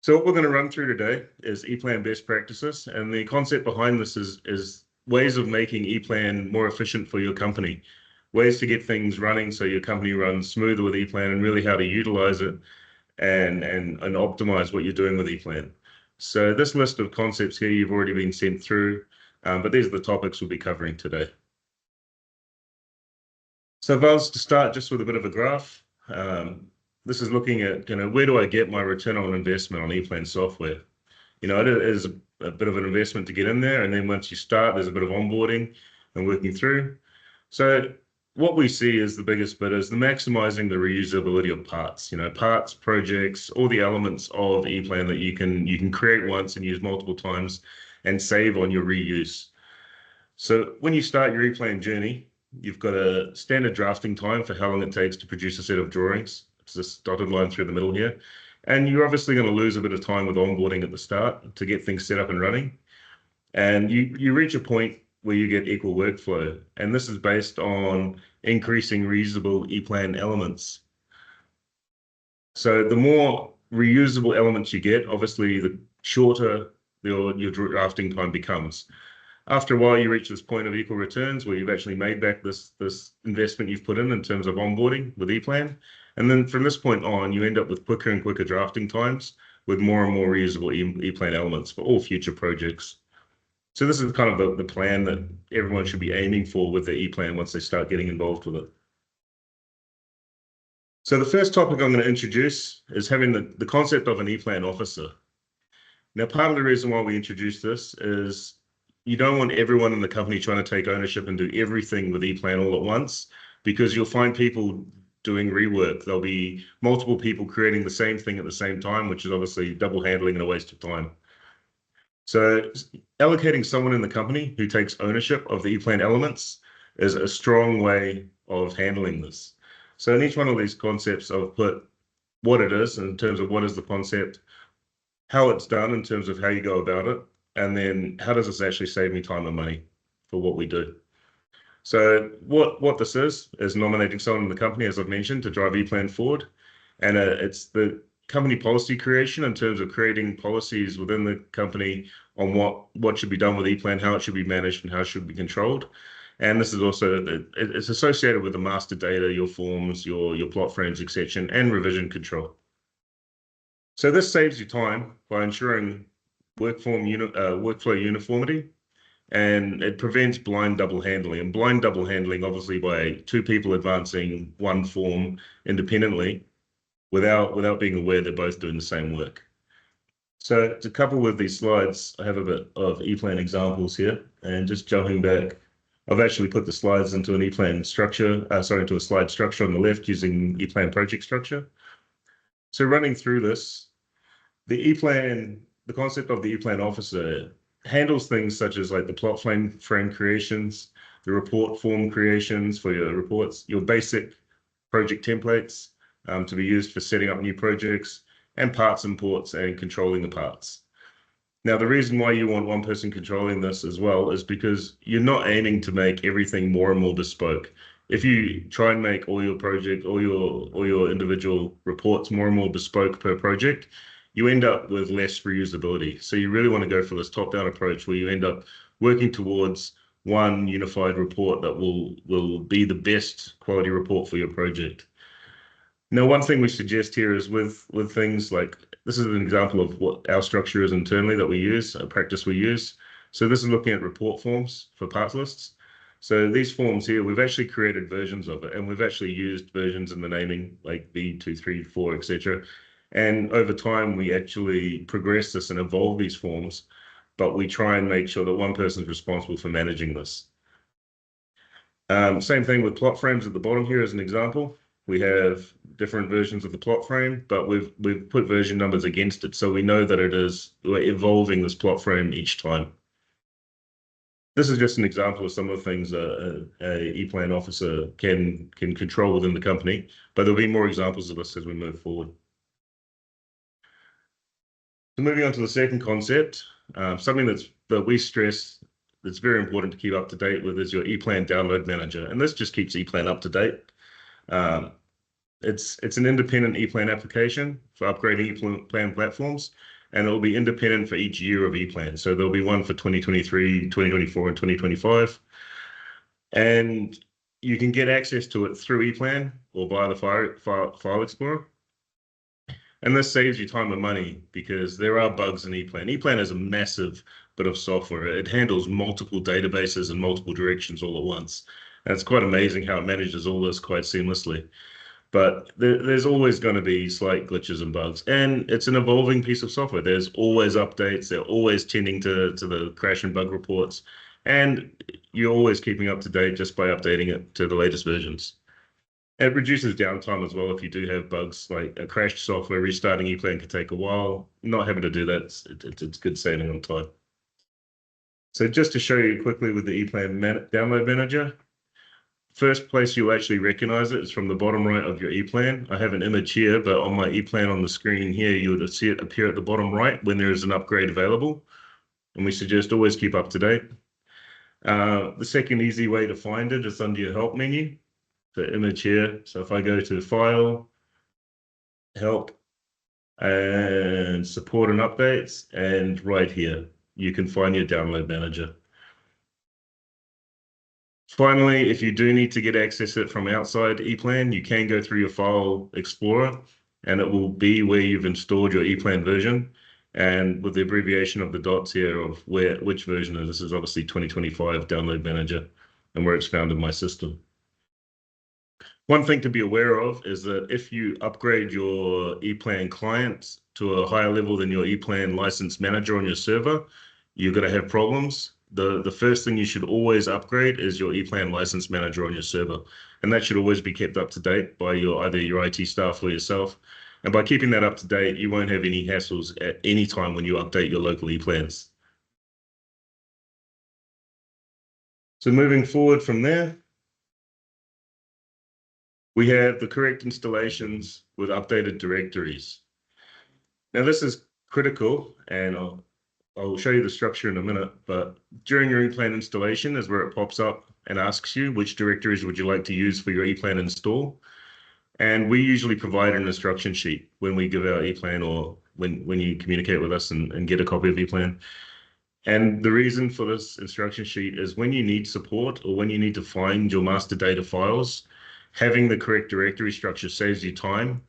So what we're going to run through today is EPlan best practices, and the concept behind this is ways of making EPlan more efficient for your company, ways to get things running so your company runs smoother with EPlan, and really how to utilize it and optimize what you're doing with EPlan. So this list of concepts here you've already been sent through, but these are the topics we'll be covering today. So if I was to start just with a bit of a graph, this is looking at, where do I get my return on investment on EPlan software? It is a bit of an investment to get in there. And then once you start, there's a bit of onboarding and working through. So what we see is the biggest bit is the maximizing the reusability of parts, parts, projects, all the elements of EPlan that you can create once and use multiple times and save on your reuse. So when you start your EPlan journey, you've got a standard drafting time for how long it takes to produce a set of drawings. It's this dotted line through the middle here. And you're obviously going to lose a bit of time with onboarding at the start to get things set up and running. And you reach a point where you get equal workflow. And this is based on increasing reusable EPlan elements. So the more reusable elements you get, obviously the shorter your drafting time becomes. After a while, you reach this point of equal returns where you've actually made back this investment you've put in terms of onboarding with EPlan. And then from this point on, you end up with quicker and quicker drafting times with more and more reusable EPlan elements for all future projects. So this is kind of the plan that everyone should be aiming for with the EPlan once they start getting involved with it. So the first topic I'm going to introduce is having the concept of an EPlan officer. Now, part of the reason why we introduced this is you don't want everyone in the company trying to take ownership and do everything with EPlan all at once, because you'll find people doing rework. There'll be multiple people creating the same thing at the same time, which is obviously double handling and a waste of time. So allocating someone in the company who takes ownership of the EPlan elements is a strong way of handling this. So in each one of these concepts, I've put what it is in terms of what is the concept, how it's done in terms of how you go about it, and then how does this actually save me time and money for what we do. So what this is nominating someone in the company, as I've mentioned, to drive EPlan forward. And it's the company policy creation in terms of creating policies within the company on what should be done with EPlan, how it should be managed, and how it should be controlled. And this is also, it's associated with the master data, your forms, your plot frames, etc., and revision control. So this saves you time by ensuring workflow uniformity, and it prevents blind double handling. And blind double handling, obviously, by two people advancing one form independently without being aware they're both doing the same work. So to couple with these slides, I have a bit of EPlan examples here, and just jumping back, I've actually put the slides into an EPlan structure, into a slide structure on the left using EPlan project structure. So running through this, the concept of the EPlan officer handles things such as like the plot frame creations, the report form creations for your reports, your basic project templates to be used for setting up new projects, and parts imports and controlling the parts. Now, the reason why you want one person controlling this as well is because you're not aiming to make everything more and more bespoke. If you try and make all your project, all your individual reports more and more bespoke per project, you end up with less reusability. So you really want to go for this top-down approach where you end up working towards one unified report that will be the best quality report for your project. Now, one thing we suggest here is with things like, this is an example of what our structure is internally that we use, a practice we use. So this is looking at report forms for parts lists. So these forms here, we've actually created versions of it, and we've actually used versions in the naming, like V2, 3, 4, etc. And over time, we actually progress this and evolve these forms, but we try and make sure that one person is responsible for managing this. Same thing with plot frames at the bottom here as an example. We have different versions of the plot frame, but we've put version numbers against it, so we know that we're evolving this plot frame each time. This is just an example of some of the things a EPlan officer can control within the company, but there'll be more examples of this as we move forward. So moving on to the second concept, something that we stress that's very important to keep up to date with is your EPlan download manager, and this just keeps EPlan up to date. It's an independent EPlan application for upgrading EPlan platforms, and it will be independent for each year of EPlan. So there'll be one for 2023, 2024, and 2025. And you can get access to it through EPlan or via the File Explorer. And this saves you time and money because there are bugs in EPlan. EPlan is a massive bit of software. It handles multiple databases and multiple directions all at once. And it's quite amazing how it manages all this quite seamlessly. But there's always going to be slight glitches and bugs. And it's an evolving piece of software. There's always updates. They're always tending to the crash and bug reports. And you're always keeping up to date just by updating it to the latest versions. It reduces downtime as well if you do have bugs like a crashed software. Restarting EPlan can take a while. Not having to do that, it's good saving on time. So just to show you quickly with the EPlan download manager, first place you'll actually recognize it is from the bottom right of your EPlan. I have an image here, but on my EPlan on the screen here, you would see it appear at the bottom right when there is an upgrade available. And we suggest always keep up to date. The second easy way to find it is under your help menu. The image here. So if I go to File, Help, and Support and Updates, and right here, you can find your download manager. Finally, if you do need to get access to it from outside EPlan, you can go through your File Explorer, and it will be where you've installed your EPlan version. And with the abbreviation of the dots here of which version is this is obviously 2025 Download Manager, and where it's found in my system. One thing to be aware of is that if you upgrade your EPlan client to a higher level than your EPlan license manager on your server, you're going to have problems. The first thing you should always upgrade is your EPlan license manager on your server. And that should always be kept up to date by either your IT staff or yourself. And by keeping that up to date, you won't have any hassles at any time when you update your local EPlans. So moving forward from there, we have the correct installations with updated directories. Now this is critical, and I'll show you the structure in a minute, but during your EPlan installation is where it pops up and asks you which directories would you like to use for your EPlan install. And we usually provide an instruction sheet when we give our EPlan or when you communicate with us and get a copy of EPlan. And the reason for this instruction sheet is when you need support or when you need to find your master data files, having the correct directory structure saves you time.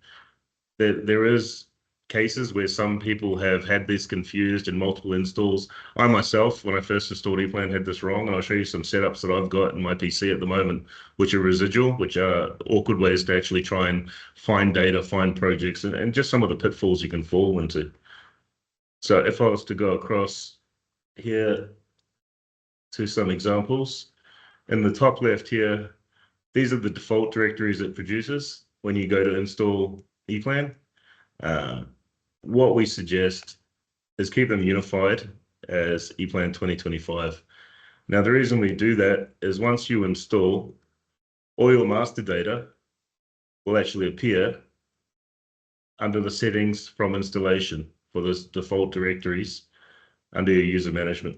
There is cases where some people have had this confused in multiple installs. I myself, when I first installed EPlan, had this wrong, and I'll show you some setups that I've got in my PC at the moment, which are residual, which are awkward ways to actually try and find data, find projects, and just some of the pitfalls you can fall into. So if I was to go across here to some examples, in the top left here, these are the default directories it produces when you go to install EPlan. What we suggest is keep them unified as EPlan 2025. Now, the reason we do that is once you install, all your master data will actually appear under the settings from installation for those default directories under your user management.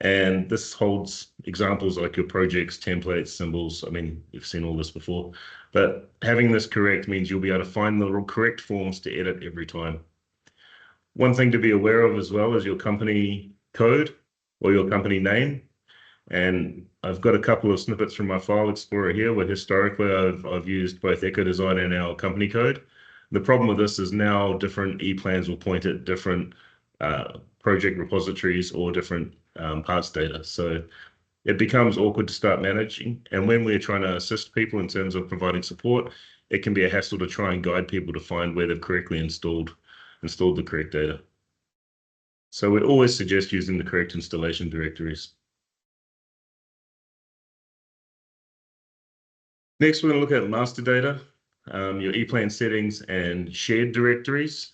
And this holds examples like your projects, templates, symbols. I mean, you've seen all this before, but having this correct means you'll be able to find the correct forms to edit every time. One thing to be aware of as well is your company code or your company name. And I've got a couple of snippets from my File Explorer here where historically I've used both Echo Design and our company code. The problem with this is now different EPlans will point at different project repositories or different parts data. So it becomes awkward to start managing. And when we're trying to assist people in terms of providing support, it can be a hassle to try and guide people to find where they've correctly installed the correct data. So we always suggest using the correct installation directories. Next, we're going to look at master data, your EPlan settings and shared directories.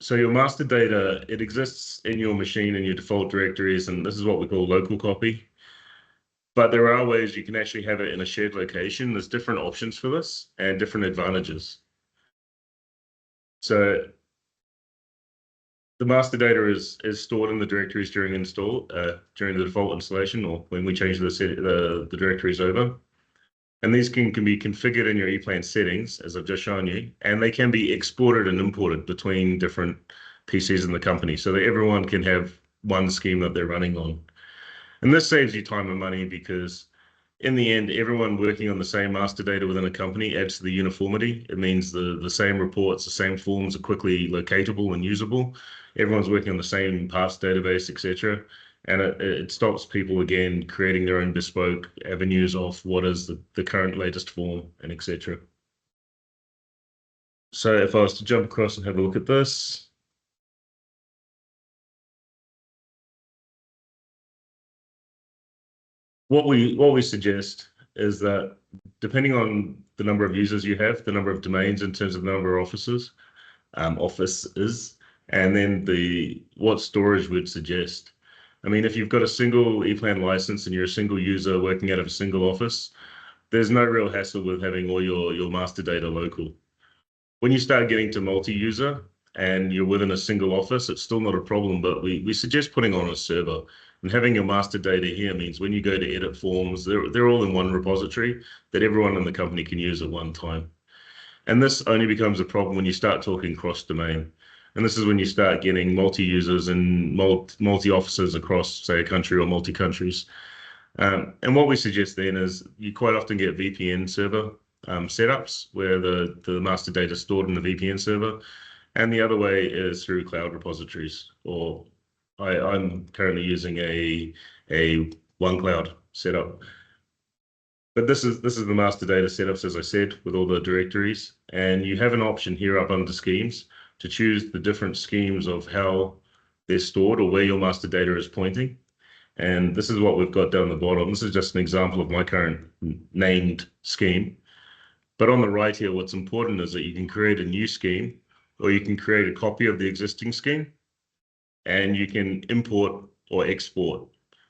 So your master data, it exists in your machine in your default directories, and this is what we call local copy. But there are ways you can actually have it in a shared location. There's different options for this and different advantages. So the master data is stored in the directories during the default installation, or when we change the directories over. And these can be configured in your EPlan settings, as I've just shown you, and they can be exported and imported between different PCs in the company so that everyone can have one scheme that they're running on. And this saves you time and money because in the end, everyone working on the same master data within a company adds to the uniformity. It means the same reports, the same forms are quickly locatable and usable. Everyone's working on the same parts database, etc. And it stops people, again, creating their own bespoke avenues of what is the current latest form and etc. So if I was to jump across and have a look at this, what we suggest is that depending on the number of users you have, the number of domains in terms of the number of offices, and then what storage we'd suggest. I mean, if you've got a single EPlan license and you're a single user working out of a single office, there's no real hassle with having all your master data local. When you start getting to multi-user and you're within a single office, it's still not a problem, but we suggest putting on a server. And having your master data here means when you go to edit forms, they're all in one repository that everyone in the company can use at one time. And this only becomes a problem when you start talking cross-domain. And this is when you start getting multi-users and multi-offices across, say, a country or multi-countries. And what we suggest then is you quite often get VPN server setups where the master data is stored in the VPN server. And the other way is through cloud repositories, or I'm currently using a OneCloud setup. But this is the master data setups, as I said, with all the directories. And you have an option here up under schemes to choose the different schemes of how they're stored or where your master data is pointing. And this is what we've got down the bottom. This is just an example of my current named scheme. But on the right here, what's important is that you can create a new scheme, or you can create a copy of the existing scheme, and you can import or export.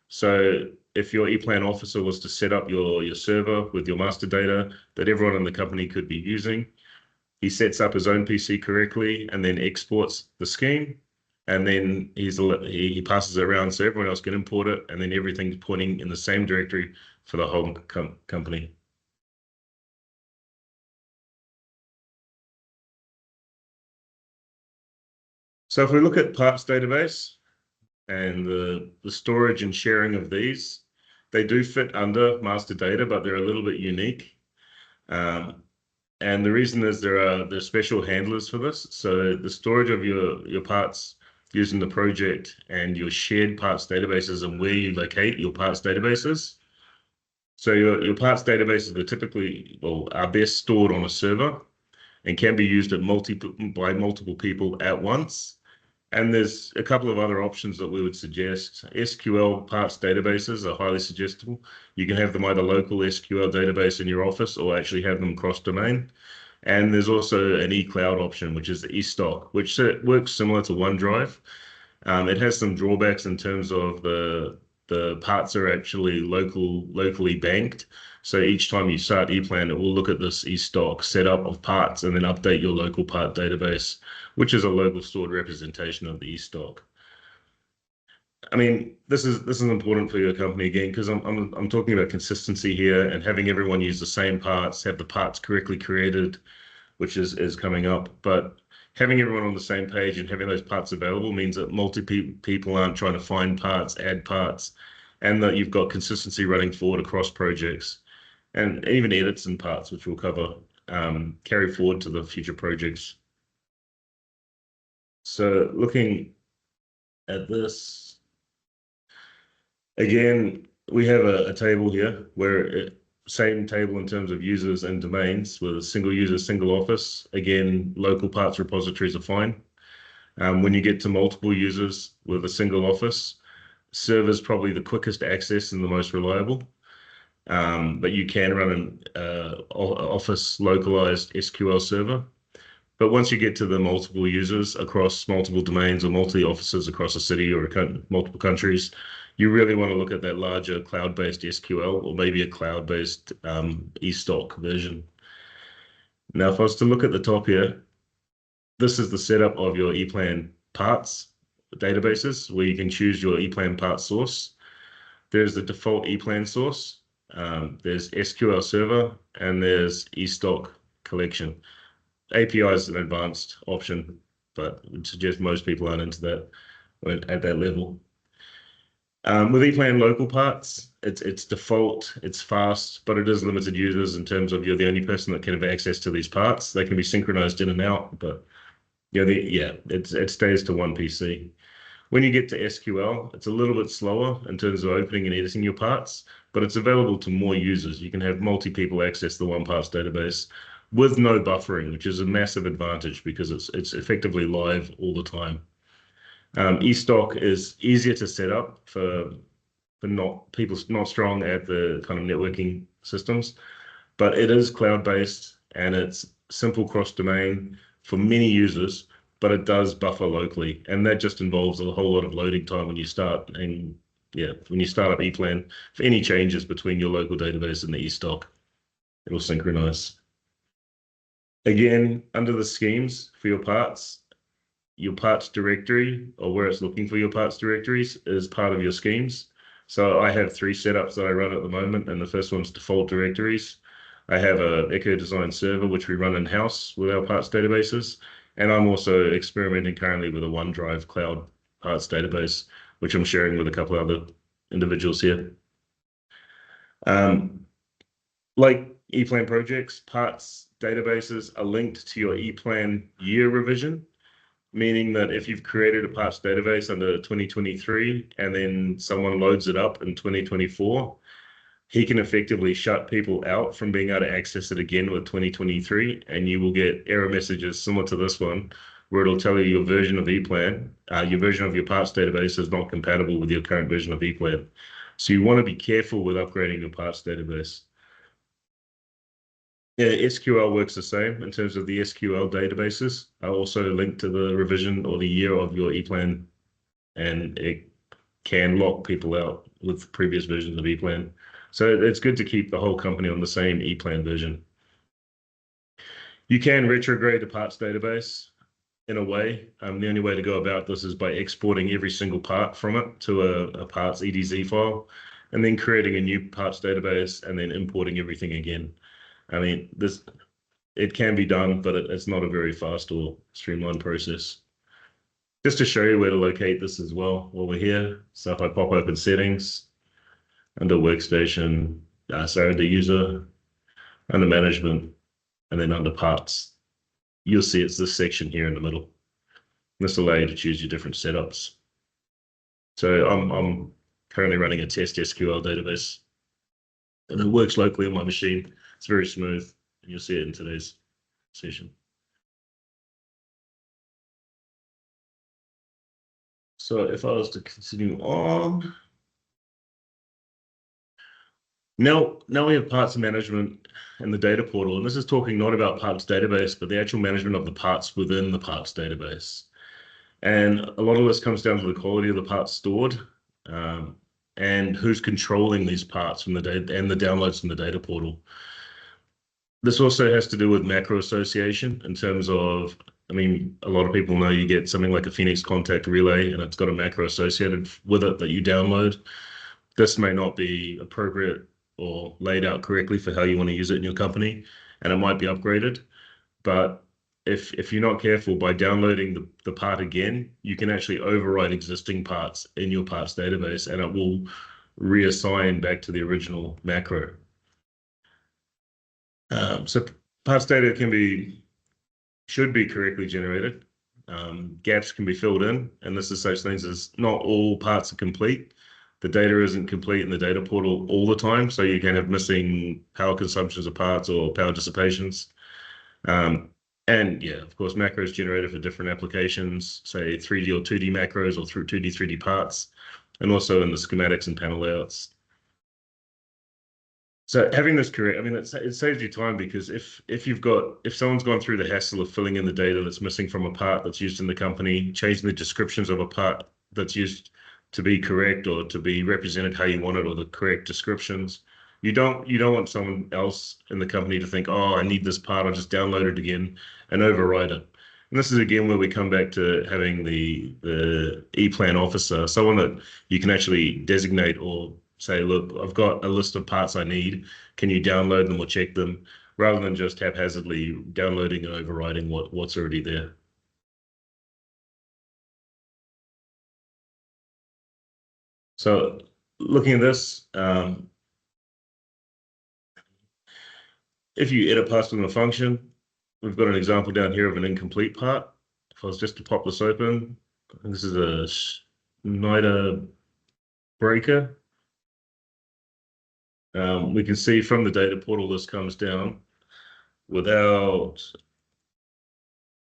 So if your EPlan officer was to set up your server with your master data that everyone in the company could be using, he sets up his own PC correctly and then exports the scheme, and then he passes it around so everyone else can import it, and then everything's pointing in the same directory for the whole company. So if we look at parts database and the storage and sharing of these, they do fit under master data, but they're a little bit unique. And the reason is there's special handlers for this. So the storage of your parts using the project and your shared parts databases and where you locate your parts databases. So your parts databases are typically, are best stored on a server and can be used by multiple people at once. And there's a couple of other options that we would suggest. SQL parts databases are highly suggestible. You can have them either local SQL database in your office or actually have them cross-domain. And there's also an eCloud option, which is the eStock, which works similar to OneDrive. It has some drawbacks in terms of the parts are actually locally banked. So each time you start EPlan, it will look at this eStock setup of parts and then update your local part database, which is a local stored representation of the eStock. I mean, this is important for your company again, because I'm talking about consistency here and having everyone use the same parts, have the parts correctly created, which is coming up. But having everyone on the same page and having those parts available means that people aren't trying to find parts, add parts, and that you've got consistency running forward across projects, and even edits and parts, which we'll cover, carry forward to the future projects. So looking at this, again, we have a table here where same table in terms of users and domains with a single user, single office. Again, local parts repositories are fine. When you get to multiple users with a single office, server's probably the quickest access and the most reliable. But you can run an office localized SQL server. But once you get to the multiple users across multiple domains or multi-offices across a city or multiple countries, you really want to look at that larger cloud-based SQL or maybe a cloud-based eStock version. Now, if I was to look at the top here, this is the setup of your EPlan parts databases where you can choose your EPlan part source. There's the default EPlan source, There's SQL Server, and there's eStock collection. API is an advanced option, but I would suggest most people aren't into that at that level. With EPlan local parts, it's default, it's fast, but it is limited users in terms of you're the only person that can have access to these parts. They can be synchronized in and out, but it stays to one PC. When you get to SQL, it's a little bit slower in terms of opening and editing your parts, but it's available to more users. You can have multi-people access the one parts database with no buffering, which is a massive advantage because it's effectively live all the time. eStock is easier to set up for not people not strong at the kind of networking systems, but it is cloud-based and it's simple cross-domain for many users, but it does buffer locally, and that just involves a whole lot of loading time when you start. And yeah, when you start up EPlan, for any changes between your local database and the eStock, it'll synchronize. Again, under the schemes for your parts directory, or where it's looking for your parts directories, is part of your schemes. So I have 3 setups that I run at the moment, and the first one's default directories. I have a Echo Design server, which we run in-house with our parts databases. And I'm also experimenting currently with a OneDrive cloud parts database, which I'm sharing with a couple of other individuals here. Like EPlan projects, parts databases are linked to your EPlan year revision, meaning that if you've created a parts database under 2023 and then someone loads it up in 2024, he can effectively shut people out from being able to access it again with 2023, and you will get error messages similar to this one, where it'll tell you your version of EPlan, your version of your parts database is not compatible with your current version of EPlan. So you want to be careful with upgrading your parts database. Yeah, SQL works the same in terms of the SQL databases are also linked to the revision or the year of your EPlan, and it can lock people out with previous versions of EPlan. So it's good to keep the whole company on the same EPlan version. You can retrograde a parts database in a way. The only way to go about this is by exporting every single part from it to a parts EDZ file, and then creating a new parts database and then importing everything again. I mean, it can be done, but it's not a very fast or streamlined process. Just to show you where to locate this as well while we're here. So if I pop open settings, under workstation, under user, under management, and then under parts, you'll see it's this section here in the middle. This will allow you to choose your different setups. So I'm currently running a test SQL database, and it works locally on my machine. It's very smooth, and you'll see it in today's session. So if I was to continue on, now we have parts management and the data portal, and this is talking not about parts database, but the actual management of the parts within the parts database. And a lot of this comes down to the quality of the parts stored, and who's controlling these parts from the data and the downloads from the data portal. This also has to do with macro association in terms of, I mean, a lot of people know you get something like a Phoenix contact relay, and it's got a macro associated with it that you download. This may not be appropriate or laid out correctly for how you want to use it in your company, and it might be upgraded. But if you're not careful, by downloading the part again, you can actually override existing parts in your parts database, and it will reassign back to the original macro. So parts data should be correctly generated. Gaps can be filled in, and this is such things as not all parts are complete. The data isn't complete in the data portal all the time, so you can have missing power consumptions of parts or power dissipations. And yeah, of course, macros generated for different applications, say 3D or 2D macros or through 2D, 3D parts, and also in the schematics and panel layouts. So having this correct, I mean, it saves you time, because if someone's gone through the hassle of filling in the data that's missing from a part that's used in the company, changing the descriptions of a part that's used to be correct or to be represented how you want it, or the correct descriptions, you don't want someone else in the company to think, oh, I need this part, I'll just download it again and override it. And this is again where we come back to having the EPlan officer, someone that you can actually designate or say, look, I've got a list of parts I need. Can you download them or check them? Rather than just haphazardly downloading and overriding what's already there. So looking at this, if you edit parts within a function, we've got an example down here of an incomplete part. If I was just to pop this open, this is a Schneider breaker. We can see from the data portal this comes down without,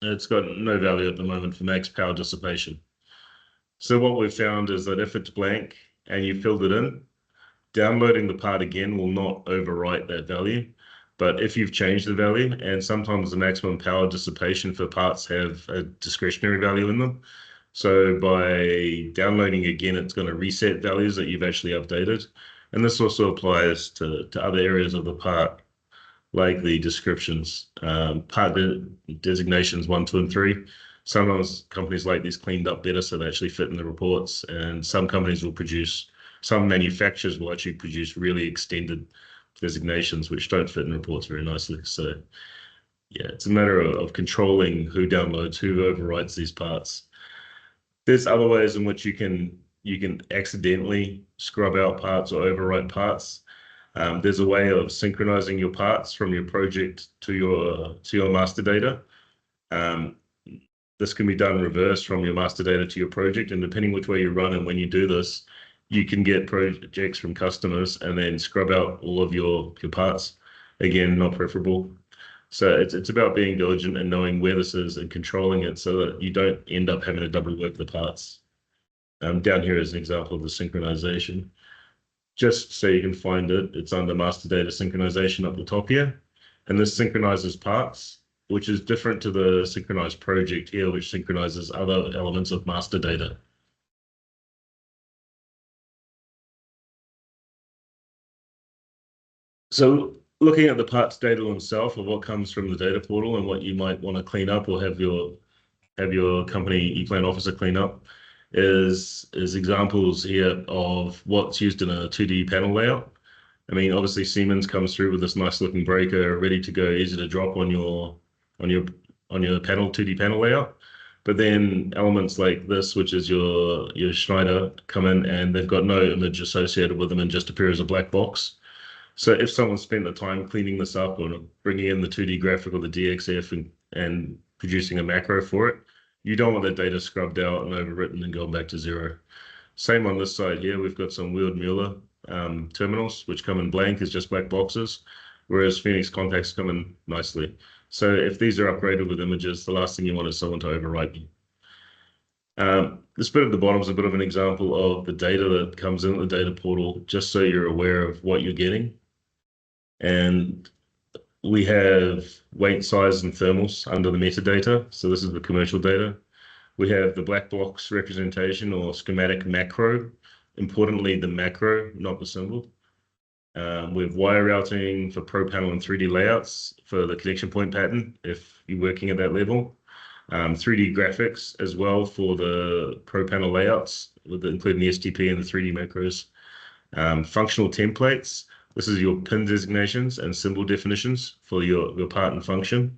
it's got no value at the moment for max power dissipation. So what we've found is that if it's blank and you filled it in, downloading the part again will not overwrite that value. But if you've changed the value, and sometimes the maximum power dissipation for parts have a discretionary value in them. So by downloading again, it's going to reset values that you've actually updated. And this also applies to other areas of the part, like the descriptions, part designations 1, 2, and 3. Sometimes companies like these cleaned up better so they actually fit in the reports, and some companies will produce, some manufacturers will actually produce really extended designations which don't fit in reports very nicely. So yeah, it's a matter of controlling who downloads, who overwrites these parts. There's other ways in which you can accidentally scrub out parts or overwrite parts. There's a way of synchronizing your parts from your project to your master data. This can be done reverse from your master data to your project, and depending which way you run and when you do this, you can get projects from customers and then scrub out all of your parts. Again, not preferable. So it's about being diligent and knowing where this is and controlling it so that you don't end up having to double work the parts. Down here is an example of the synchronization. Just so you can find it, it's under master data synchronization up the top here. And this synchronizes parts, which is different to the synchronized project here, which synchronizes other elements of master data. So looking at the parts data themselves of what comes from the data portal and what you might want to clean up or have your company EPlan officer clean up is examples here of what's used in a 2D panel layout. I mean, obviously Siemens comes through with this nice looking breaker, ready to go, easy to drop on your panel 2D panel layout. But then elements like this, which is your Schneider, come in and they've got no image associated with them and just appear as a black box. So if someone spent the time cleaning this up or bringing in the 2D graphic or the DXF and producing a macro for it, you don't want that data scrubbed out and overwritten and going back to zero. Same on this side here, we've got some Weird Mueller terminals, which come in blank as just black boxes, whereas Phoenix contacts come in nicely. So if these are upgraded with images, the last thing you want is someone to overwrite them. This bit at the bottom is a bit of an example of the data that comes in the data portal, just so you're aware of what you're getting. And we have weight, size, and thermals under the metadata. So this is the commercial data. We have the black box representation or schematic macro. Importantly, the macro, not the symbol. We have wire routing for pro panel and 3D layouts for the connection point pattern, if you're working at that level. 3D graphics as well for the pro panel layouts, including the STP and the 3D macros. Functional templates. This is your pin designations and symbol definitions for your part and function.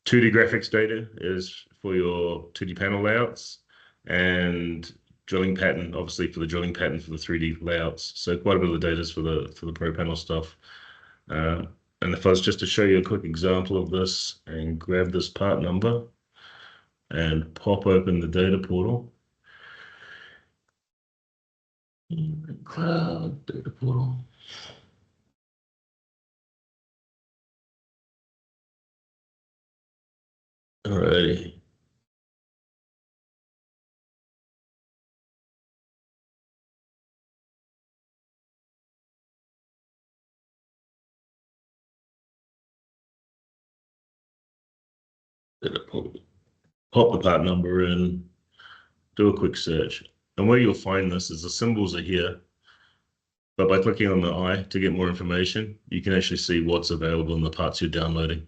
2D graphics data is for your 2D panel layouts, and drilling pattern, obviously for the drilling pattern for the 3D layouts. So quite a bit of the data is for the pro panel stuff. And if I was just to show you a quick example of this and grab this part number and pop open the data portal. Cloud data portal. Alrighty. Pop the part number in, do a quick search. And where you'll find this is the symbols are here, but by clicking on the eye to get more information, you can actually see what's available in the parts you're downloading.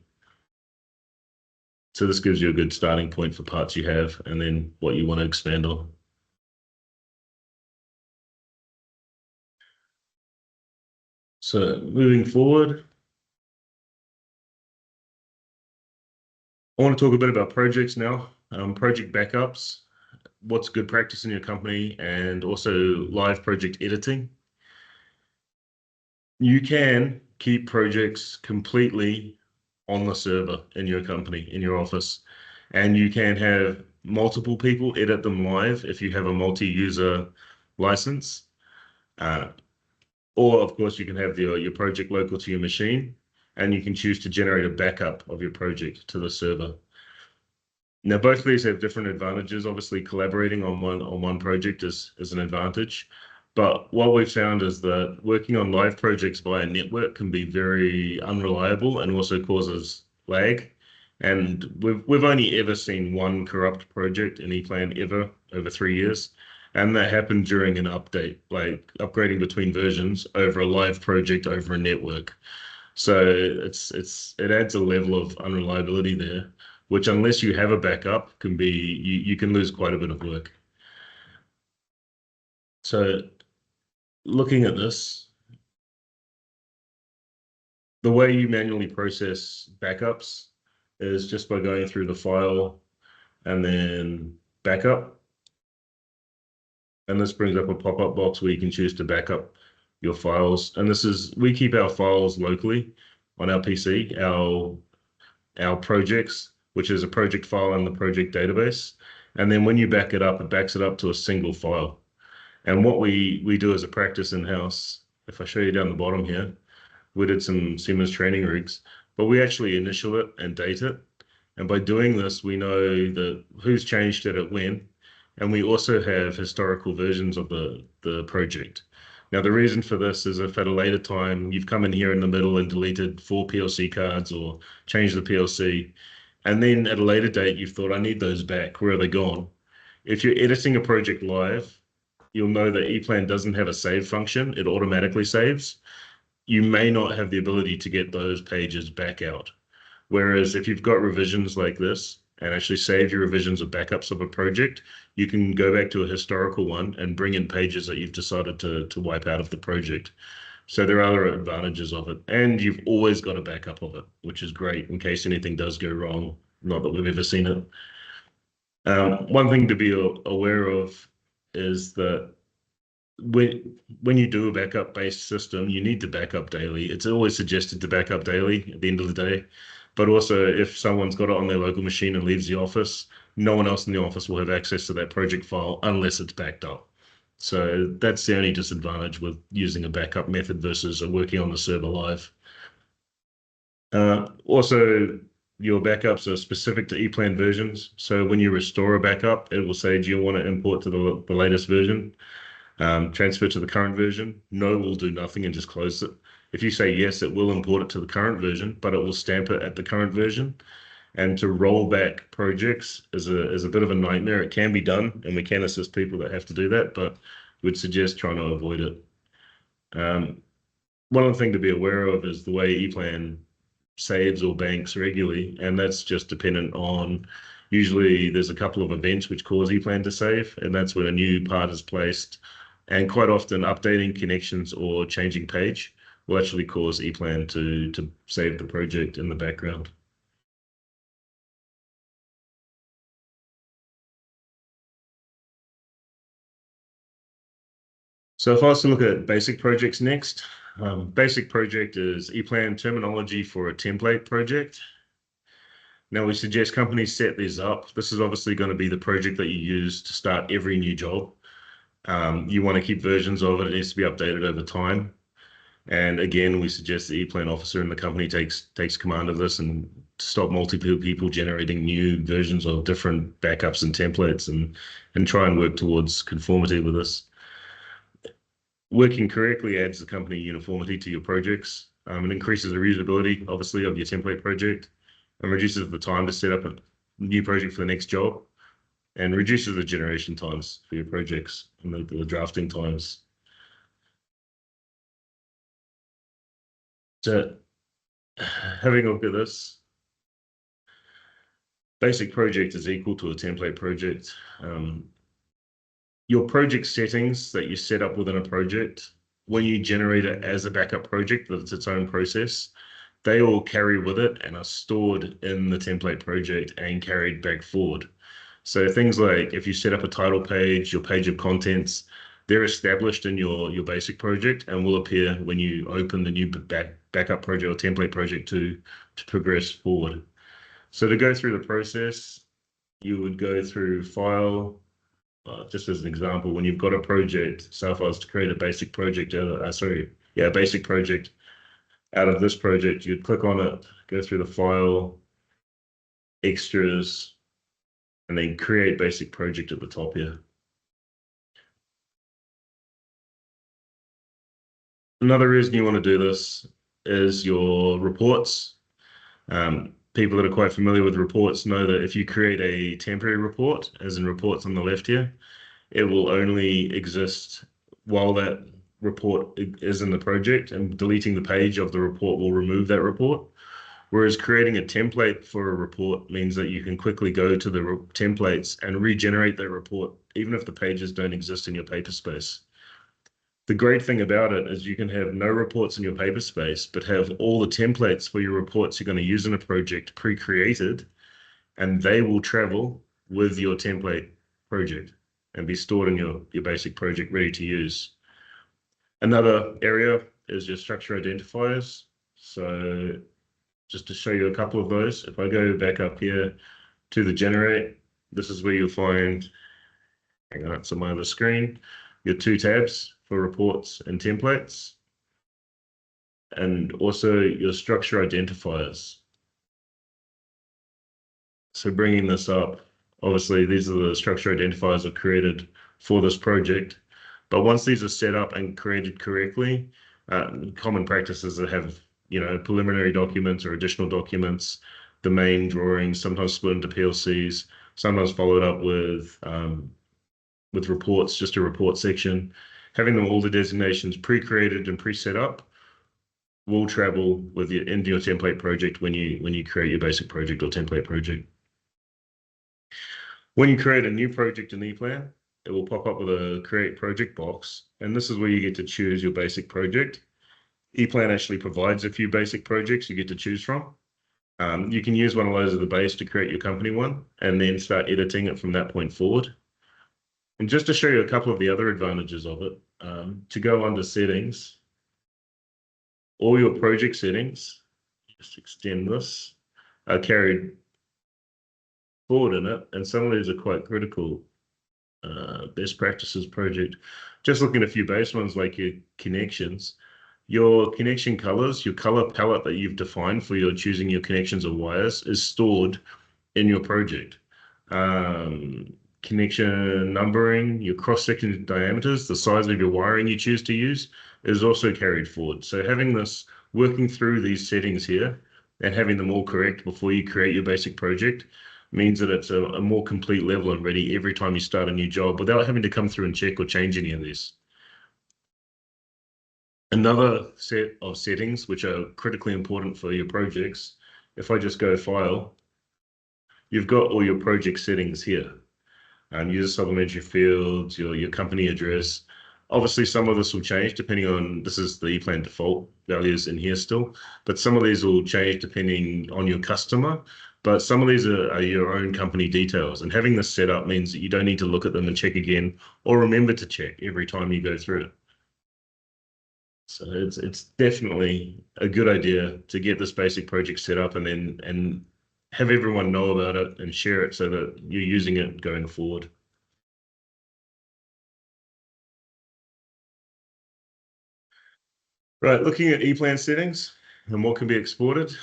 So this gives you a good starting point for parts you have and then what you want to expand on. So moving forward, I want to talk a bit about projects now, project backups, what's good practice in your company, and also live project editing. You can keep projects completely on the server in your company, in your office, and you can have multiple people edit them live if you have a multi-user license. Uh, or, of course, you can have your project local to your machine, and you can choose to generate a backup of your project to the server. Now, both of these have different advantages. Obviously, collaborating on one project is an advantage. But what we've found is that working on live projects via network can be very unreliable and also causes lag. And we've only ever seen one corrupt project in EPlan ever over 3 years. And that happened during an update, like upgrading between versions over a live project over a network. So it adds a level of unreliability there, which unless you have a backup can be you can lose quite a bit of work. So looking at this, the way you manually process backups is just by going through the file and then backup. And this brings up a pop-up box where you can choose to backup your files. And we keep our files locally on our PC, our projects, which is a project file in the project database. And then when you back it up, it backs it up to a single file. And what we do as a practice in-house, if I show you down the bottom here, we did some Siemens training rigs, but we actually initial it and date it. And by doing this, we know that who's changed it at when, and we also have historical versions of the project. Now, the reason for this is if at a later time you've come in here in the middle and deleted 4 PLC cards or changed the PLC, and then at a later date you've thought, I need those back, where are they gone? If you're editing a project live, you'll know that EPlan doesn't have a save function, it automatically saves. You may not have the ability to get those pages back out. Whereas if you've got revisions like this and actually save your revisions or backups of a project, you can go back to a historical one and bring in pages that you've decided to wipe out of the project. So there are other advantages of it. And you've always got a backup of it, which is great in case anything does go wrong. Not that we've ever seen it. One thing to be aware of is that when you do a backup based system, you need to back up daily. It's always suggested to back up daily at the end of the day. But also, if someone's got it on their local machine and leaves the office, no one else in the office will have access to that project file unless it's backed up. So that's the only disadvantage with using a backup method versus working on the server live. Also, your backups are specific to EPlan versions. So when you restore a backup, it will say, do you want to import to the latest version? Transfer to the current version. No will do nothing and just close it. If you say yes, it will import it to the current version, but it will stamp it at the current version. And to roll back projects is a bit of a nightmare. It can be done, and we can assist people that have to do that, but we'd suggest trying to avoid it. One other thing to be aware of is the way EPlan saves or banks regularly, and that's just dependent on usually there's a couple of events which cause EPlan to save, and that's when a new part is placed. And quite often updating connections or changing page will actually cause EPlan to save the project in the background. So if I was to look at basic projects next, basic project is EPlan terminology for a template project. Now we suggest companies set these up. This is obviously going to be the project that you use to start every new job. You want to keep versions of it. It needs to be updated over time. And again, we suggest the EPlan officer in the company takes command of this and stop multiple people generating new versions of different backups and templates and try and work towards conformity with this. Working correctly adds the company uniformity to your projects. It increases the reusability, obviously, of your template project and reduces the time to set up a new project for the next job and reduces the generation times for your projects and the drafting times. So having a look at this, basic project is equal to a template project. Your project settings that you set up within a project when you generate it as a backup project, that it's its own process, they all carry with it and are stored in the template project and carried back forward. So things like if you set up a title page, your page of contents, they're established in your basic project and will appear when you open the new backup project or template project to progress forward. So to go through the process, you would go through File, just as an example, when you've got a project. So if I was to create a basic project basic project out of this project, you'd click on it, go through the File, Extras, and then Create Basic Project at the top here. Another reason you want to do this is your reports. People that are quite familiar with reports know that if you create a temporary report, as in reports on the left here, it will only exist while that report is in the project, and deleting the page of the report will remove that report. Whereas creating a template for a report means that you can quickly go to the templates and regenerate that report, even if the pages don't exist in your paper space. The great thing about it is you can have no reports in your paper space, but have all the templates for your reports you're going to use in a project pre-created, and they will travel with your template project and be stored in your basic project ready to use. Another area is your structure identifiers. So just to show you a couple of those, if I go back up here to the generate, this is where you'll find, hang on, it's on my other screen, your two tabs for reports and templates, and also your structure identifiers. So bringing this up, obviously these are the structure identifiers I've created for this project. But once these are set up and created correctly, common practices that have, preliminary documents or additional documents, the main drawings, sometimes split into PLCs, sometimes followed up with reports, just a report section. Having them all the designations pre-created and pre-set up will travel with you into your template project when you create your basic project or template project. When you create a new project in EPlan, it will pop up with a create project box, and this is where you get to choose your basic project. EPlan actually provides a few basic projects you get to choose from. You can use one of those as the base to create your company one, and then start editing it from that point forward. And just to show you a couple of the other advantages of it, to go under settings, all your project settings, just extend this, are carried forward in it, and some of these are quite critical. Best practices project. Just looking at a few base ones like your connections, your connection colors, your color palette that you've defined for your choosing your connections or wires is stored in your project. Connection numbering, your cross-section diameters, the size of your wiring you choose to use is also carried forward. So having this, working through these settings here and having them all correct before you create your basic project means that it's a more complete level and ready every time you start a new job without having to come through and check or change any of these. Another set of settings which are critically important for your projects, if I just go File, you've got all your project settings here. User supplementary fields, your company address. Obviously, some of this will change depending on, this is the EPlan default values in here still, but some of these will change depending on your customer. But some of these are your own company details, and having this set up means that you don't need to look at them and check again, or remember to check every time you go through it. So it's definitely a good idea to get this basic project set up and have everyone know about it and share it so that you're using it going forward. Right, looking at EPlan settings and what can be exported.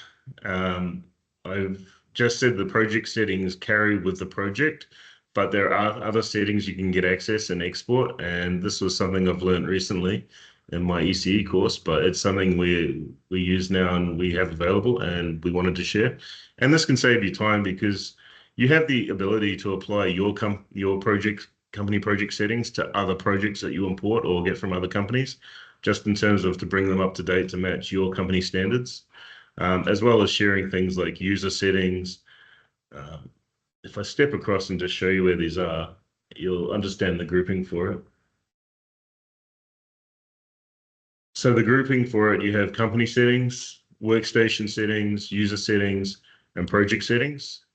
I've just said the project settings carry with the project, but there are other settings you can get access and export. And this was something I've learned recently in my ECE course, but it's something we use now and we have available and we wanted to share. And this can save you time because you have the ability to apply your company project settings to other projects that you import or get from other companies, just in terms of to bring them up to date to match your company standards, as well as sharing things like user settings. If I step across and just show you where these are, you'll understand the grouping for it. So the grouping for it, you have company settings, workstation settings, user settings, and project settings.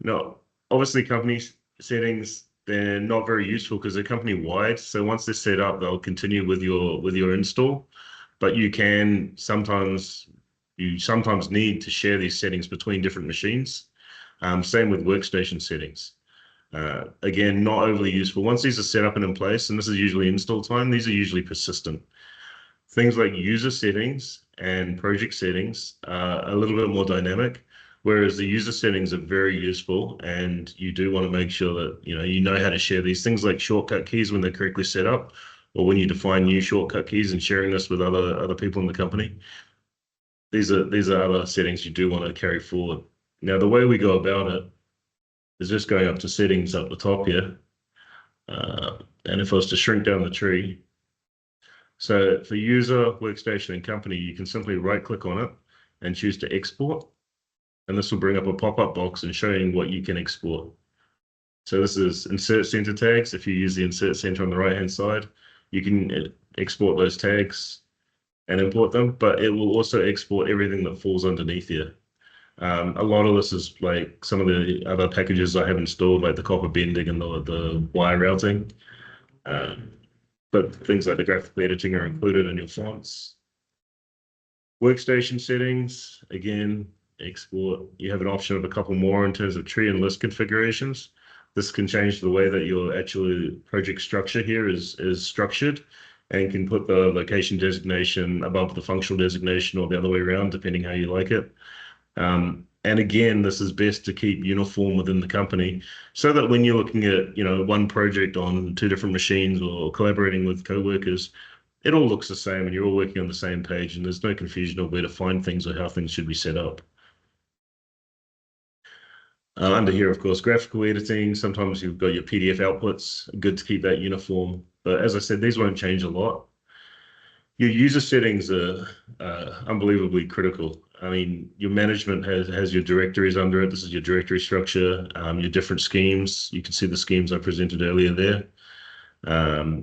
Now, obviously company settings, they're not very useful because they're company wide. So once they're set up, they'll continue with your install. But you sometimes need to share these settings between different machines. Same with workstation settings. Again, not overly useful. Once these are set up and in place, and this is usually install time, these are usually persistent. Things like user settings and project settings are a little bit more dynamic, whereas the user settings are very useful, and you do want to make sure that you know how to share these things like shortcut keys when they're correctly set up, or when you define new shortcut keys and sharing this with other people in the company. These are other settings you do want to carry forward. Now, the way we go about it is just going up to settings up the top here. And if I was to shrink down the tree, so for user, workstation, and company, you can simply right click on it and choose to export. And this will bring up a pop-up box and showing what you can export. So this is insert center tags. If you use the insert center on the right-hand side, you can export those tags and import them, but it will also export everything that falls underneath here. A lot of this is like some of the other packages I have installed, like the copper bending and the wire routing. But things like the graphical editing are included in your fonts. Workstation settings, again, export. You have an option of a couple more in terms of tree and list configurations. This can change the way that your actual project structure here is structured, and can put the location designation above the functional designation or the other way around, depending how you like it. And again, this is best to keep uniform within the company so that when you're looking at, one project on two different machines or collaborating with coworkers, it all looks the same and you're all working on the same page and there's no confusion of where to find things or how things should be set up. Under here, of course, graphical editing. Sometimes you've got your PDF outputs. Good to keep that uniform. But as I said, these won't change a lot. Your user settings are unbelievably critical. I mean, your management has your directories under it. This is your directory structure, your different schemes. You can see the schemes I presented earlier there.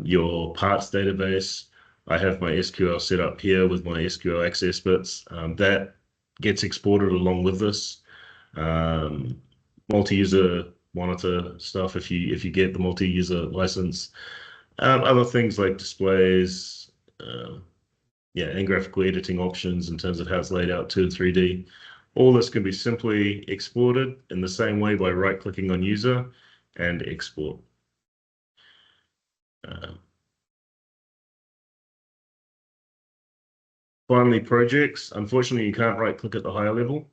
Your parts database. I have my SQL set up here with my SQL access bits. That gets exported along with this. Multi-user monitor stuff if you get the multi-user license. Other things like displays, and graphical editing options in terms of how it's laid out 2 and 3D. All this can be simply exported in the same way by right-clicking on user and export. Finally, projects. Unfortunately, you can't right-click at the higher level,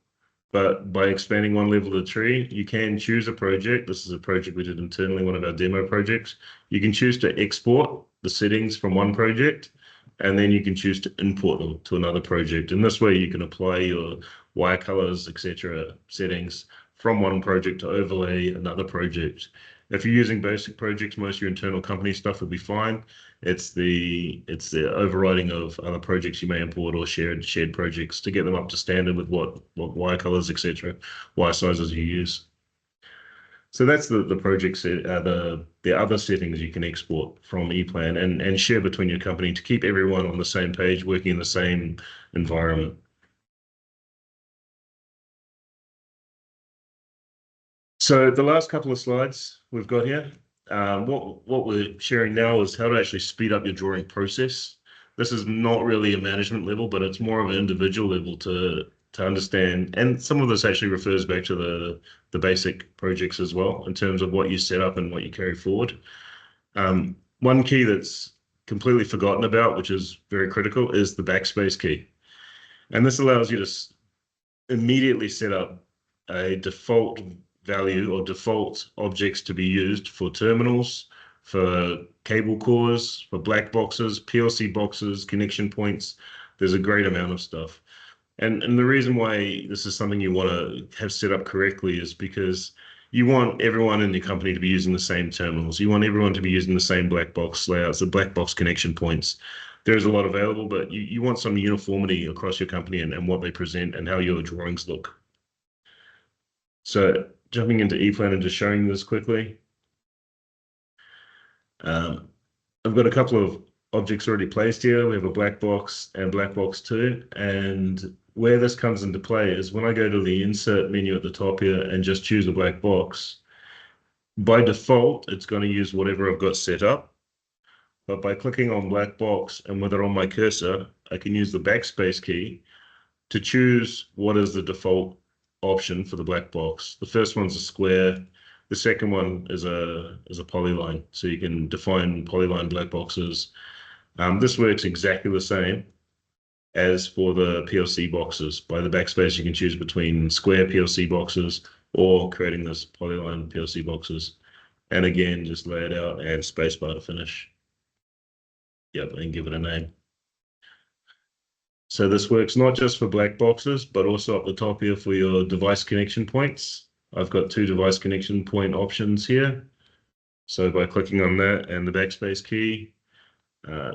but by expanding one level of the tree, you can choose a project. This is a project we did internally, one of our demo projects. You can choose to export the settings from one project, and then you can choose to import them to another project. And this way you can apply your wire colors, etc. settings from one project to overlay another project. If you're using basic projects, most of your internal company stuff will be fine. It's the overriding of other projects you may import or shared projects to get them up to standard with what wire colors, etc., wire sizes you use. So that's the project set, the other settings you can export from EPlan and share between your company to keep everyone on the same page, working in the same environment. So the last couple of slides we've got here, what we're sharing now is how to actually speed up your drawing process. This is not really a management level, but it's more of an individual level to understand. And some of this actually refers back to the basic projects as well, in terms of what you set up and what you carry forward. One key that's completely forgotten about, which is very critical, is the backspace key. And this allows you to immediately set up a default value or default objects to be used for terminals, for cable cores, for black boxes, PLC boxes, connection points. There's a great amount of stuff. And the reason why this is something you want to have set up correctly is because you want everyone in your company to be using the same terminals. You want everyone to be using the same black box layouts, the black box connection points. There's a lot available, but you want some uniformity across your company and what they present and how your drawings look. So jumping into EPlan and just showing this quickly. I've got a couple of objects already placed here. We have a black box and black box 2. And where this comes into play is when I go to the insert menu at the top here and just choose a black box, by default, it's going to use whatever I've got set up. But by clicking on black box and with it on my cursor, I can use the backspace key to choose what is the default option for the black box. The first one's a square. The second one is a polyline. So you can define polyline black boxes. This works exactly the same as for the PLC boxes. By the backspace, you can choose between square PLC boxes or creating this polyline PLC boxes. And again, just lay it out and spacebar to finish. Yep, and give it a name. So this works not just for black boxes, but also up the top here for your device connection points. I've got 2 device connection point options here. So by clicking on that and the backspace key,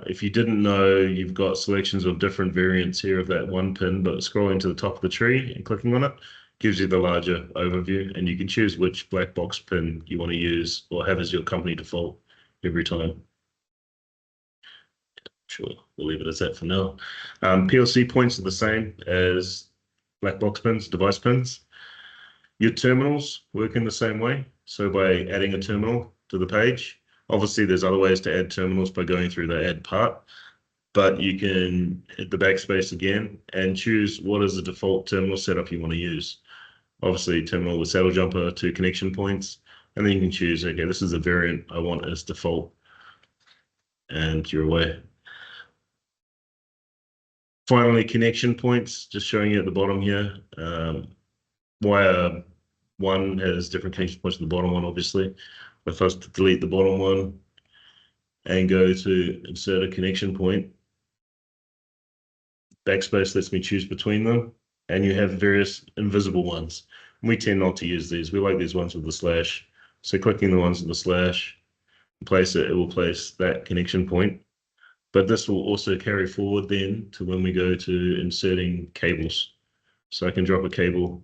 if you didn't know, you've got selections of different variants here of that one pin, but scrolling to the top of the tree and clicking on it gives you the larger overview, and you can choose which black box pin you want to use or have as your company default every time. Sure, we'll leave it as that for now. PLC points are the same as black box pins, device pins. Your terminals work in the same way. So by adding a terminal to the page, obviously there's other ways to add terminals by going through the add part, but you can hit the backspace again and choose what is the default terminal setup you want to use. Obviously terminal with saddle jumper, 2 connection points, and then you can choose, okay, this is a variant I want as default, and you're away. Finally, connection points, just showing you at the bottom here. Wire 1 has different connection points than the bottom one, obviously. If I was to delete the bottom one and go to insert a connection point, backspace lets me choose between them, and you have various invisible ones. We tend not to use these. We like these ones with the slash. So clicking the ones with the slash, place it, it will place that connection point. But this will also carry forward then to when we go to inserting cables. So I can drop a cable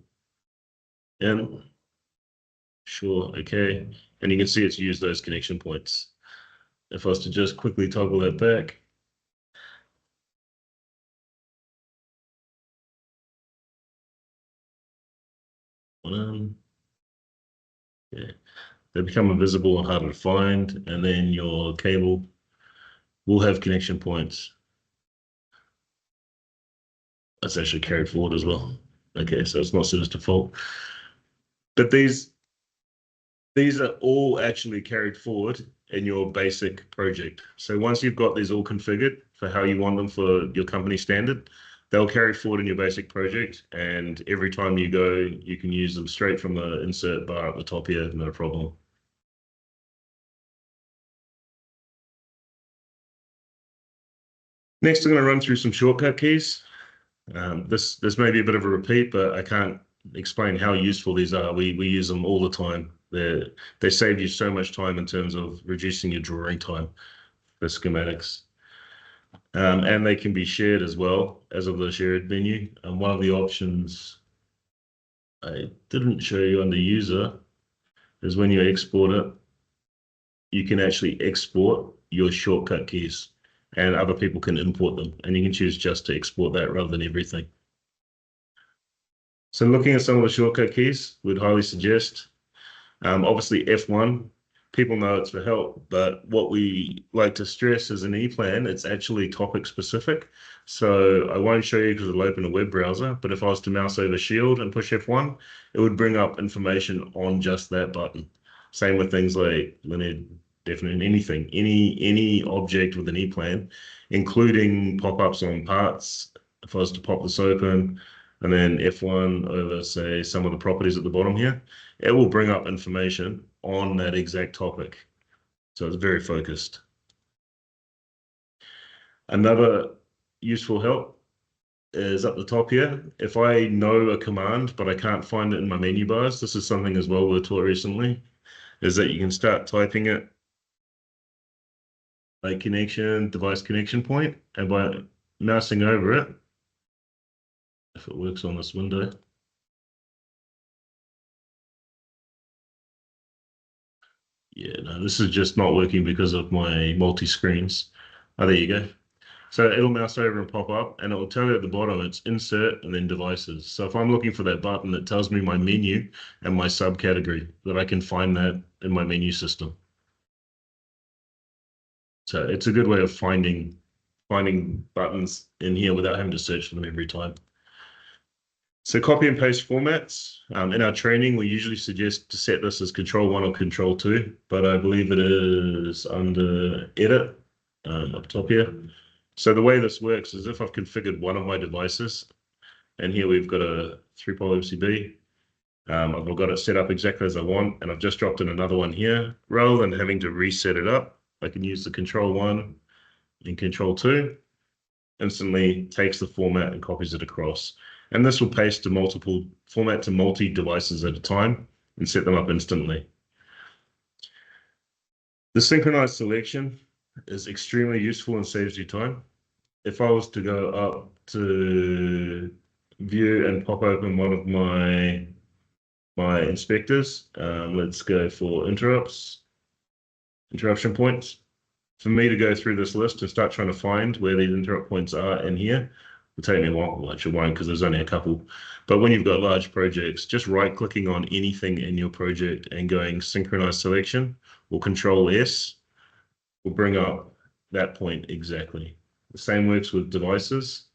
in. Sure, okay. And you can see it's used those connection points. If I was to just quickly toggle that back. Yeah, they become invisible and harder to find, and then your cable will have connection points. That's actually carried forward as well. Okay, so it's not set as default. But these are all actually carried forward in your basic project. So once you've got these all configured for how you want them for your company standard, they'll carry forward in your basic project. And every time you go, you can use them straight from the insert bar at the top here, no problem. Next, I'm going to run through some shortcut keys. This may be a bit of a repeat, but I can't explain how useful these are. We use them all the time. They save you so much time in terms of reducing your drawing time for schematics. And they can be shared as well as of the shared menu. And one of the options I didn't show you under user is when you export it, you can actually export your shortcut keys and other people can import them. And you can choose just to export that rather than everything. So looking at some of the shortcut keys, we'd highly suggest, obviously F1, people know it's for help, but what we like to stress is an EPlan, it's actually topic specific. So I won't show you because it'll open a web browser, but if I was to mouse over Shield and push F1, it would bring up information on just that button. Same with things like linear, definite, anything, any object with an EPlan, including pop-ups on parts. If I was to pop this open, and then F1 over, say, some of the properties at the bottom here, it will bring up information on that exact topic. So it's very focused. Another useful help is up the top here. If I know a command, but I can't find it in my menu bars, this is something as well we were taught recently, is that you can start typing it like connection, device connection point, and by mousing over it, if it works on this window, yeah, no, this is just not working because of my multi-screens. Oh, there you go. So it'll mouse over and pop up, and it will tell you at the bottom it's insert and then devices. So if I'm looking for that button, it tells me my menu and my subcategory that I can find that in my menu system. So it's a good way of finding buttons in here without having to search for them every time. So copy and paste formats. In our training, we usually suggest to set this as Control 1 or Control 2, but I believe it is under Edit up top here. So the way this works is if I've configured one of my devices, and here we've got a 3-pole MCB, I've got it set up exactly as I want, and I've just dropped in another one here. Rather than having to reset it up, I can use the Control 1 and Control 2. Instantly takes the format and copies it across. And this will paste to multi-devices at a time and set them up instantly. The synchronized selection is extremely useful and saves you time. If I was to go up to view and pop open one of my inspectors, let's go for interruption points. For me to go through this list and start trying to find where these interrupt points are in here will take me a while. Well, actually won't, because there's only a couple. But when you've got large projects, just right-clicking on anything in your project and going synchronize selection or Control-S will bring up that point exactly. The same works with devices.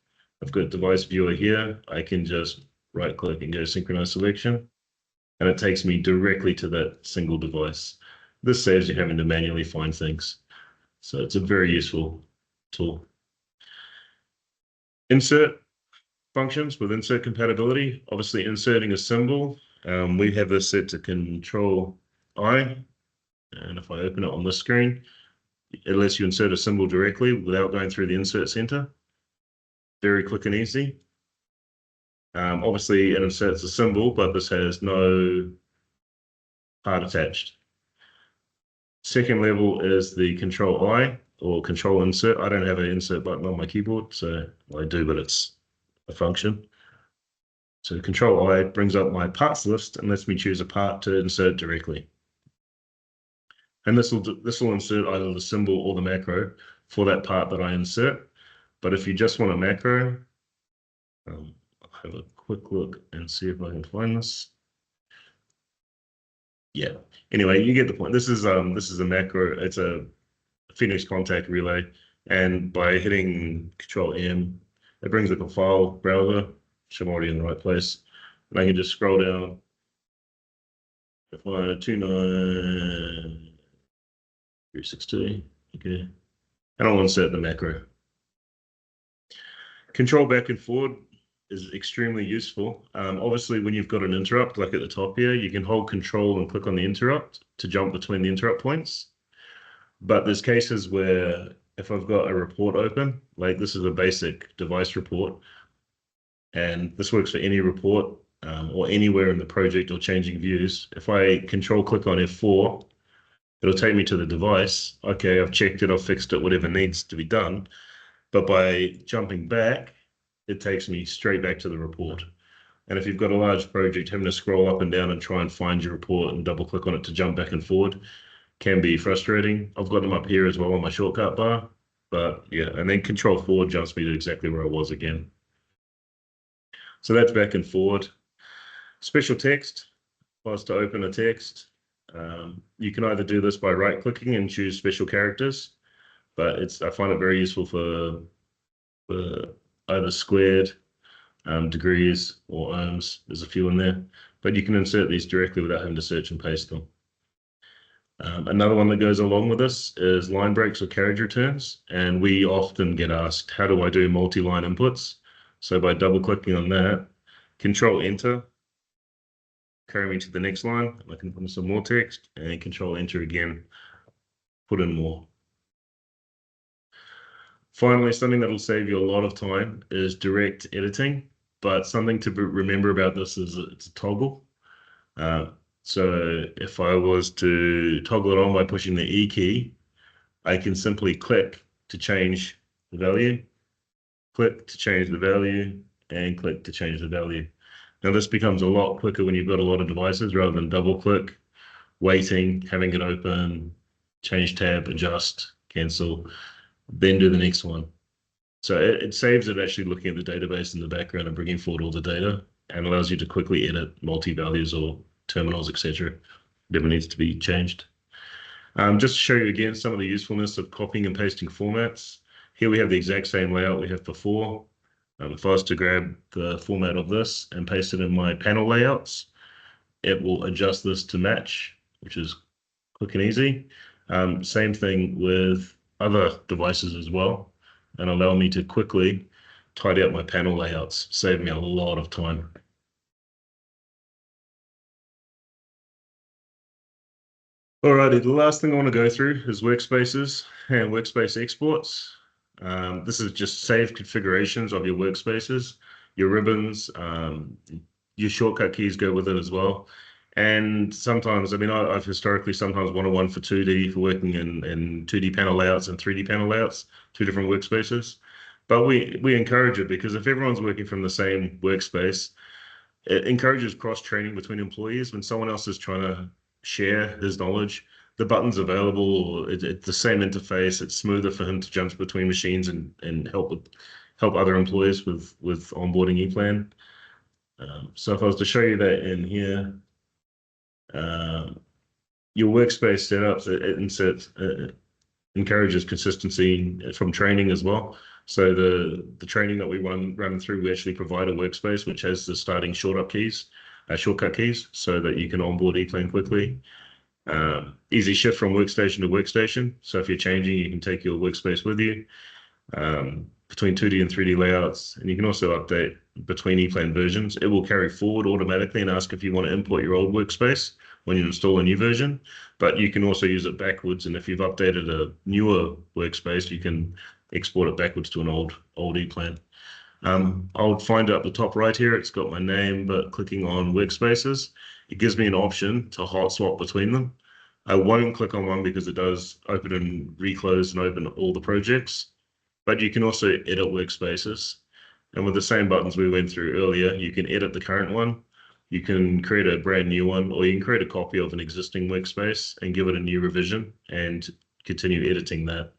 I've got device viewer here. I can just right-click and go synchronize selection, and it takes me directly to that single device. This saves you having to manually find things. So it's a very useful tool. Insert functions with insert compatibility. Obviously, inserting a symbol. We have this set to Control-I. And if I open it on this screen, it lets you insert a symbol directly without going through the insert center. Very quick and easy. Obviously, it inserts a symbol, but this has no part attached. Second level is the Control-I or Control Insert. I don't have an insert button on my keyboard, so I do, but it's a function. So Control-I brings up my parts list and lets me choose a part to insert directly. And this will insert either the symbol or the macro for that part that I insert. But if you just want a macro, I'll have a quick look and see if I can find this. Yeah. Anyway, you get the point. This is a macro. It's a Phoenix contact relay, and by hitting Control-M, it brings up a file browser, which I'm already in the right place, and I can just scroll down. If I 29362, okay, and I'll insert the macro. Control back and forward is extremely useful. Obviously, when you've got an interrupt, like at the top here, you can hold Control and click on the interrupt to jump between the interrupt points. But there's cases where if I've got a report open, like this is a basic device report, and this works for any report or anywhere in the project or changing views. If I Control click on F4, it'll take me to the device. Okay, I've checked it, I've fixed it, whatever needs to be done. But by jumping back, it takes me straight back to the report. And if you've got a large project, having to scroll up and down and try and find your report and double click on it to jump back and forward can be frustrating. I've got them up here as well on my shortcut bar, but yeah, and then Control-4 jumps me to exactly where I was again. So that's back and forward. Special text, if I was to open a text, you can either do this by right-clicking and choose special characters, but I find it very useful for either squared, degrees, or ohms. There's a few in there, but you can insert these directly without having to search and paste them. Another one that goes along with this is line breaks or carriage returns, and we often get asked, how do I do multi-line inputs? So by double-clicking on that, Control-Enter, carry me to the next line. I can put in some more text, and Control-Enter again, put in more. Finally, something that will save you a lot of time is direct editing, but something to remember about this is it's a toggle. So if I was to toggle it on by pushing the E key, I can simply click to change the value, click to change the value, and click to change the value. Now this becomes a lot quicker when you've got a lot of devices rather than double click, waiting, having it open, change tab, adjust, cancel. then do the next one. So it saves it actually looking at the database in the background and bringing forward all the data, and allows you to quickly edit multi-values or terminals, etc. Never needs to be changed. Just to show you again some of the usefulness of copying and pasting formats. Here we have the exact same layout we have before. If I was to grab the format of this and paste it in my panel layouts, it will adjust this to match, which is quick and easy. Same thing with other devices as well, and allow me to quickly tidy up my panel layouts, save me a lot of time. Alrighty, the last thing I want to go through is workspaces and workspace exports. This is just saved configurations of your workspaces, your ribbons, your shortcut keys go with it as well. And sometimes, I mean, I've historically sometimes wanted one for 2D for working in 2D panel layouts and 3D panel layouts, two different workspaces. But we encourage it because if everyone's working from the same workspace, it encourages cross-training between employees. When someone else is trying to share his knowledge, the button's available, it's the same interface, it's smoother for him to jump between machines and help other employees with onboarding EPlan. So if I was to show you that in here, your workspace setups, it encourages consistency from training as well. So the training that we run through, we actually provide a workspace which has the starting shortcut keys, so that you can onboard EPlan quickly. Easy shift from workstation to workstation. So if you're changing, you can take your workspace with you between 2D and 3D layouts, and you can also update between EPlan versions. It will carry forward automatically and ask if you want to import your old workspace when you install a new version, but you can also use it backwards. And if you've updated a newer workspace, you can export it backwards to an old EPlan. I'll find it up the top right here. It's got my name, but clicking on workspaces, it gives me an option to hot swap between them. I won't click on one because it does open and reclose and open all the projects, but you can also edit workspaces. And with the same buttons we went through earlier, you can edit the current one, you can create a brand new one, or you can create a copy of an existing workspace and give it a new revision and continue editing that.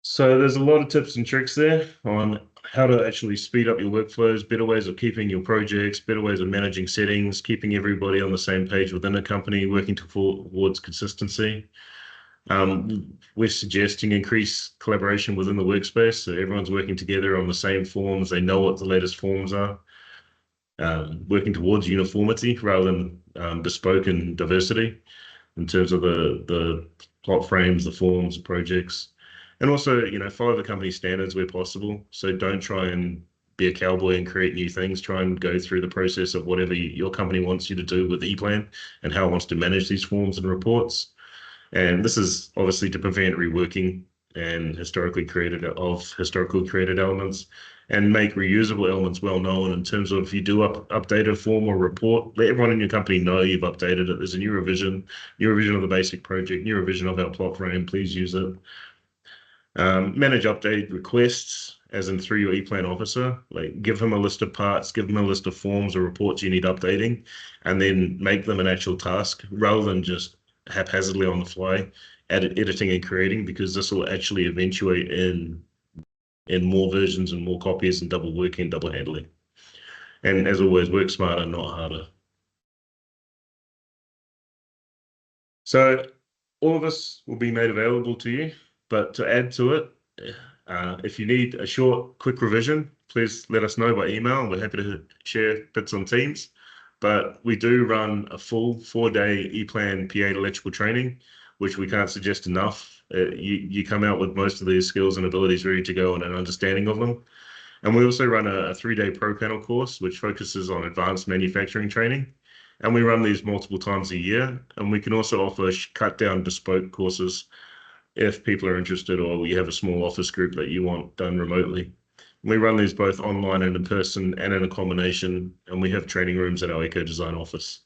So there's a lot of tips and tricks there on how to actually speed up your workflows, better ways of keeping your projects, better ways of managing settings, keeping everybody on the same page within a company, working towards consistency. We're suggesting increase collaboration within the workspace, so everyone's working together on the same forms, they know what the latest forms are. Working towards uniformity rather than bespoke and diversity in terms of the plot frames, the forms, the projects. And also, follow the company standards where possible. So don't try and be a cowboy and create new things. Try and go through the process of whatever your company wants you to do with EPlan and how it wants to manage these forms and reports. And this is obviously to prevent reworking and historically created elements, and make reusable elements well known in terms of if you do update a form or report, let everyone in your company know you've updated it. There's a new revision of the basic project, new revision of our plot frame, please use it. Manage update requests, as in through your EPlan officer, like give him a list of parts, give him a list of forms or reports you need updating, and then make them an actual task rather than just haphazardly on the fly, editing and creating, because this will actually eventuate in more versions and more copies and double working, double handling. And as always, work smarter, not harder. So all of this will be made available to you, but to add to it, if you need a short, quick revision, please let us know by email. We're happy to share bits on Teams. But we do run a full 4-day EPlan PA electrical training, which we can't suggest enough. You come out with most of these skills and abilities ready to go and an understanding of them. And we also run a 3-day Pro Panel course, which focuses on advanced manufacturing training. And we run these multiple times a year. And we can also offer cut down bespoke courses if people are interested, or you have a small office group that you want done remotely. We run these both online and in person and in a combination, and we have training rooms at our Eco Design office.